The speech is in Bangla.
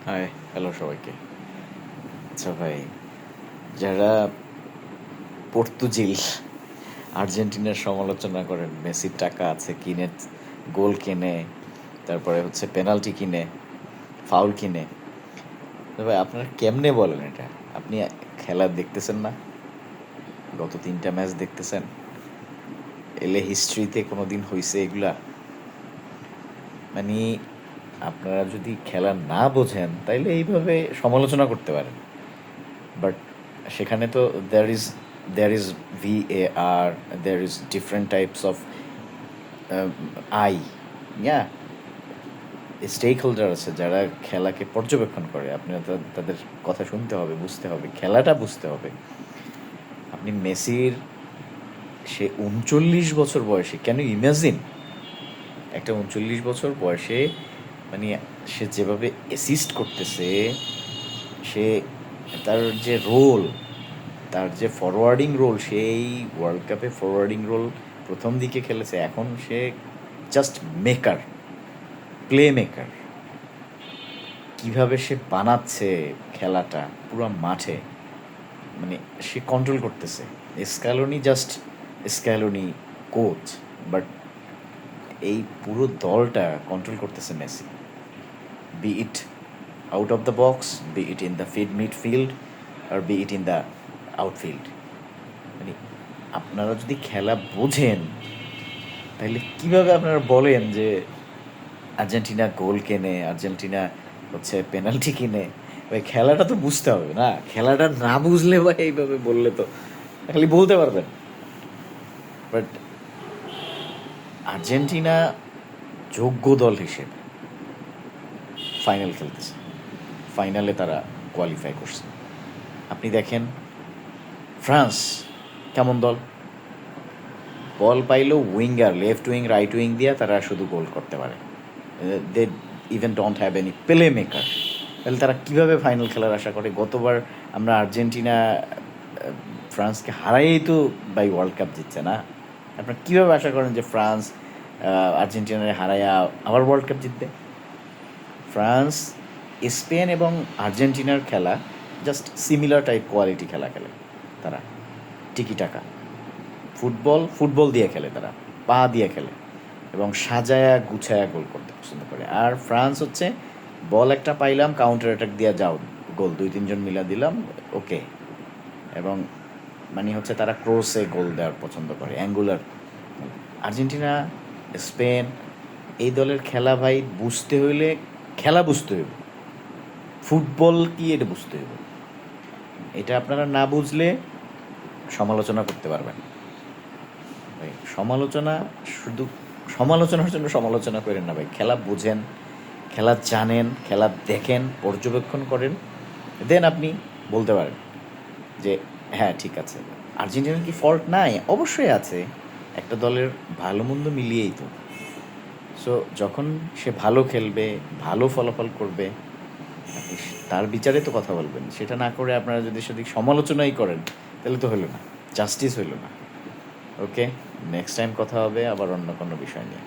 হাই, হ্যালো সবাইকে। আচ্ছা ভাই, যারা পর্তুজিল আর্জেন্টিনার সমালোচনা করেন, মেসির টাকা আছে, কিনে গোল কিনে, তারপরে হচ্ছে পেনাল্টি কিনে, ফাউল কিনে, তো ভাই আপনারা কেমনে বলেন এটা? আপনি খেলা দেখতেছেন না? গত 3টা ম্যাচ দেখতেছেন? এলে হিস্ট্রিতে কোনো দিন হয়েছে এগুলা? মানে আপনারা যদি খেলা না বোঝেন তাইলে এইভাবে সমালোচনা করতে পারেন, বাট সেখানে তো there is VAR, there is different types of I, yeah stakeholder আছে যারা খেলাকে পর্যবেক্ষণ করে। আপনার তাদের কথা শুনতে হবে, বুঝতে হবে, খেলাটা বুঝতে হবে। আপনি মেসির সে 39 বছর বয়সে, কেন ইমাজিন একটা 39 বছর বয়সে, মানে সে যেভাবে অ্যাসিস্ট করতেছে, সে তার যে রোল, তার যে ফরওয়ার্ডিং রোল, সেই ওয়ার্ল্ড কাপে ফরওয়ার্ডিং রোল প্রথম দিকে খেলেছে, এখন সে জাস্ট মেকার, প্লে মেকার। কীভাবে সে বানাচ্ছে খেলাটা পুরো মাঠে, মানে সে কন্ট্রোল করতেছে। Scaloni just Scaloni coach, but এই পুরো দলটা কন্ট্রোল করতেছে Messi, be it out of the box, be it in the midfield, আর be it in the outfield. মানে আপনারা যদি খেলা বোঝেন তাহলে কীভাবে আপনারা বলেন যে আর্জেন্টিনা গোল কেনে, আর্জেন্টিনা হচ্ছে পেনাল্টি কিনে? ভাই খেলাটা তো বুঝতে হবে না? খেলাটা না বুঝলে ভাই এইভাবে বললে তো খালি বলতে পারবেন। বাট আর্জেন্টিনা যোগ্য দল হিসেবে ফাইনাল খেলতেছে, ফাইনালে তারা কোয়ালিফাই করছে। আপনি দেখেন ফ্রান্স কেমন দল, বল পাইলেও winger, left wing right wing দিয়ে তারা শুধু গোল করতে পারে। They even don't have any playmaker. তাহলে তারা কীভাবে ফাইনাল খেলার আশা করে? গতবার আমরা আর্জেন্টিনা ফ্রান্সকে হারাইয়েই তো বাই ওয়ার্ল্ড কাপ জিতছে না। আপনারা কীভাবে আশা করেন যে ফ্রান্স আর্জেন্টিনারে হারাইয়া আবার ওয়ার্ল্ড কাপ জিতবে? ফ্রান্স, স্পেন এবং আর্জেন্টিনার খেলা জাস্ট সিমিলার টাইপ কোয়ালিটি খেলা খেলে তারা। টিকি টাকা ফুটবল দিয়ে খেলে, তারা পা দিয়ে খেলে এবং সাজায়া গুছায়া গোল করতে পছন্দ করে। আর ফ্রান্স হচ্ছে বল একটা পাইলাম, কাউন্টার অ্যাটাক দিয়ে যাও, গোল 2-3 জন মিলা দিলাম, ওকে। এবং মানে হচ্ছে তারা ক্রসে গোল দেওয়ার পছন্দ করে, অ্যাঙ্গুলার। আর্জেন্টিনা, স্পেন, এই দলের খেলা ভাই বুঝতে হইলে খেলা বুঝতে হইব, ফুটবল কি এটা বুঝতে হইব। এটা আপনারা না বুঝলে সমালোচনা করতে পারবেন। ভাই সমালোচনা শুধু সমালোচনার জন্য সমালোচনা করেন না ভাই, খেলা বোঝেন, খেলা জানেন, খেলা দেখেন, পর্যবেক্ষণ করেন, দেন আপনি বলতে পারেন যে হ্যাঁ ঠিক আছে। আর্জেন্টিনার কি ফল্ট নাই? অবশ্যই আছে, একটা দলের ভালো মন্দ মিলিয়েই তো। সো যখন সে ভালো খেলবে, ভালো ফলাফল করবে, আপনি তার বিচারে তো কথা বলবেন। সেটা না করে আপনারা যদি সেদিক সমালোচনাই করেন তাহলে তো হলো না, জাস্টিস হইল না। ওকে, নেক্সট টাইম কথা হবে আবার অন্য কোনো বিষয় নিয়ে।